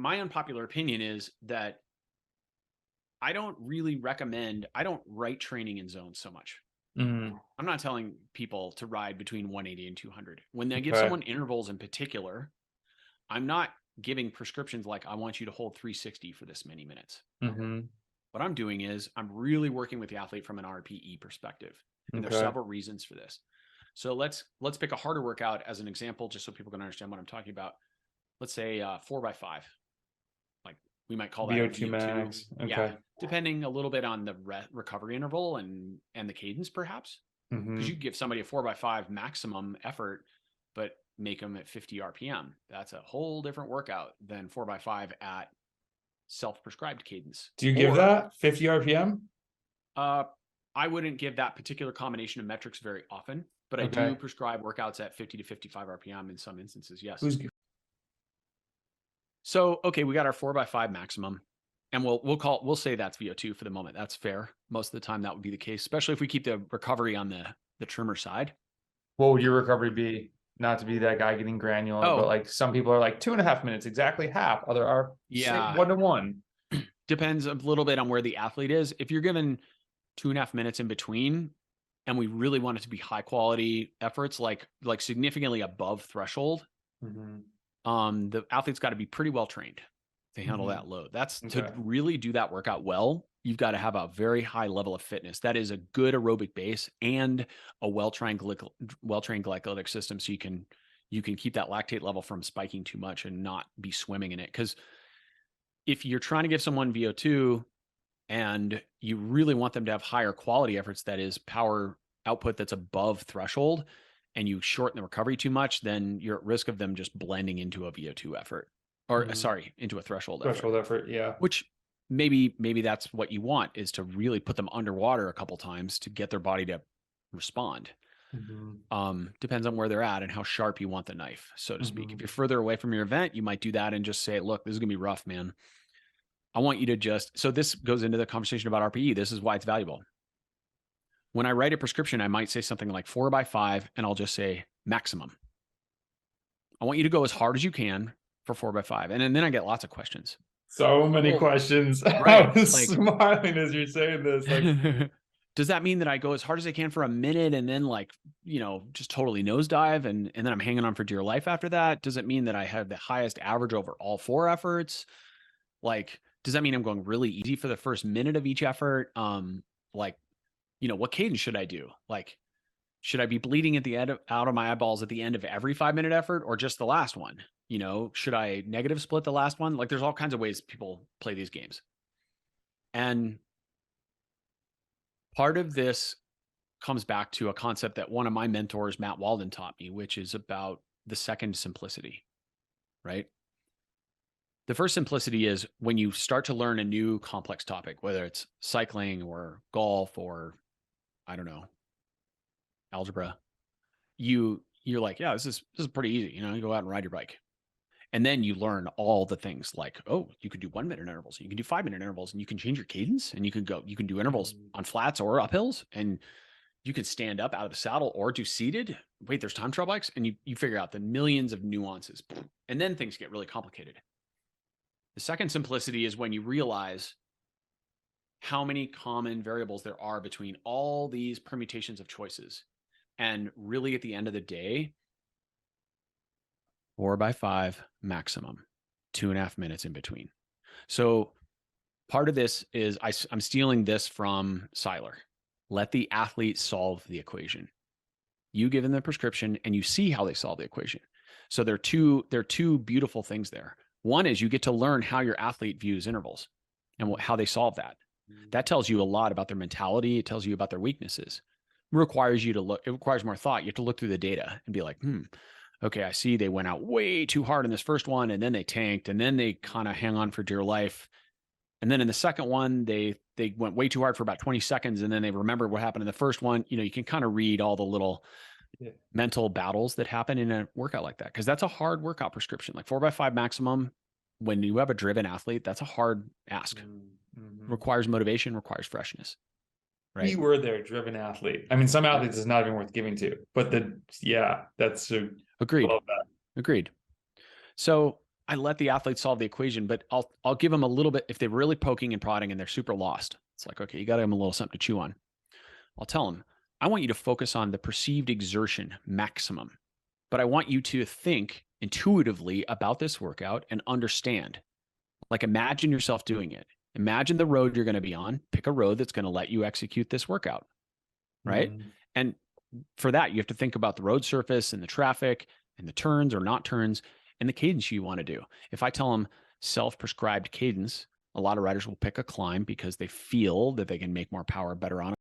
my unpopular opinion is that I don't really recommend, I don't write training in zones so much. Mm. I'm not telling people to ride between 180 and 200. When they give Okay. someone intervals in particular, I'm not giving prescriptions like, I want you to hold 360 for this many minutes. Mm-hmm. What I'm doing is I'm really working with the athlete from an RPE perspective. And there's Okay. several reasons for this. So let's pick a harder workout as an example, just so people can understand what I'm talking about. Let's say 4x5. Like we might call that a VO2 max. Okay. Yeah, depending a little bit on the recovery interval and the cadence, perhaps. Because you give somebody a 4x5 maximum effort, but make them at 50 RPM. That's a whole different workout than 4x5 at self-prescribed cadence. Do you give that 50 RPM? I wouldn't give that particular combination of metrics very often, but I do prescribe workouts at 50 to 55 RPM in some instances. Yes. So, okay, we got our 4x5 maximum, and we'll say that's VO2 for the moment. That's fair. Most of the time that would be the case, especially if we keep the recovery on the trimmer side. What would your recovery be? Not to be that guy getting granular, but like some people are like 2.5 minutes, exactly half. Other are 1 to 1. Depends a little bit on where the athlete is. If you're given 2.5 minutes in between, and we really want it to be high quality efforts, like significantly above threshold, the athlete's got to be pretty well trained to handle that load. That's to really do that workout well. You've got to have a very high level of fitness. That is a good aerobic base and a well-trained glycolytic system, so you can keep that lactate level from spiking too much and not be swimming in it. Because if you're trying to give someone VO2 and you really want them to have higher quality efforts, that is power output that's above threshold, and you shorten the recovery too much, then you're at risk of them just blending into a VO2 effort, or into a threshold effort. Yeah. Which maybe that's what you want, is to really put them underwater a couple times to get their body to respond. Depends on where they're at and how sharp you want the knife, so to speak. If you're further away from your event, you might do that and just say, look, this is gonna be rough, man. I want you to just, so this goes into the conversation about RPE. This is why it's valuable. When I write a prescription, I might say something like 4x5, and I'll just say maximum. I want you to go as hard as you can for 4x5. And then I get lots of questions. So many questions. Right. I was smiling as you're saying this. Like, does that mean that I go as hard as I can for a minute and then just totally nosedive and then I'm hanging on for dear life after that? Does it mean that I have the highest average over all 4 efforts? Does that mean I'm going really easy for the first minute of each effort? What cadence should I do? Should I be bleeding at the end out of my eyeballs at the end of every 5-minute effort, or just the last one? Should I negative split the last one? There's all kinds of ways people play these games. And part of this comes back to a concept that one of my mentors, Matt Walden, taught me, which is about the second simplicity, right? The first simplicity is when you start to learn a new complex topic, whether it's cycling or golf or, I don't know, algebra, you're like, yeah, this is pretty easy. You go out and ride your bike. And then you learn all the things like, oh, you could do 1-minute intervals, you can do 5-minute intervals, and you can change your cadence, and you can do intervals on flats or uphills, and you can stand up out of the saddle or do seated. Wait, there's time trial bikes, and you figure out the millions of nuances. And then things get really complicated. The second simplicity is when you realize how many common variables there are between all these permutations of choices. And really at the end of the day, 4x5 maximum, 2.5 minutes in between. So part of this is I'm stealing this from Seiler. Let the athlete solve the equation. You give them the prescription and you see how they solve the equation. So there are two beautiful things there. One is you get to learn how your athlete views intervals and how they solve that. That tells you a lot about their mentality. It tells you about their weaknesses. It requires more thought. You have to look through the data and be like, okay, I see they went out way too hard in this first one, and then they tanked, and then they kind of hang on for dear life. And then in the second one, they went way too hard for about 20 seconds, and then they remembered what happened in the first one. You can kind of read all the little mental battles that happen in a workout like that, because that's a hard workout prescription. Like 4x5 maximum, when you have a driven athlete, that's a hard ask. Requires motivation, requires freshness. Right. We were their driven athlete. I mean, some athletes is not even worth giving to, but that's agreed. Agreed. So I let the athlete solve the equation, but I'll give them a little bit. If they're really poking and prodding and they're super lost, it's like, okay, you got to give them a little something to chew on. I'll tell them, I want you to focus on the perceived exertion maximum, but I want you to think intuitively about this workout and understand. Like, imagine yourself doing it. Imagine the road you're going to be on. Pick a road that's going to let you execute this workout, right? And for that, you have to think about the road surface and the traffic and the turns or not turns and the cadence you want to do. If I tell them self-prescribed cadence, a lot of riders will pick a climb because they feel that they can make more power better on it.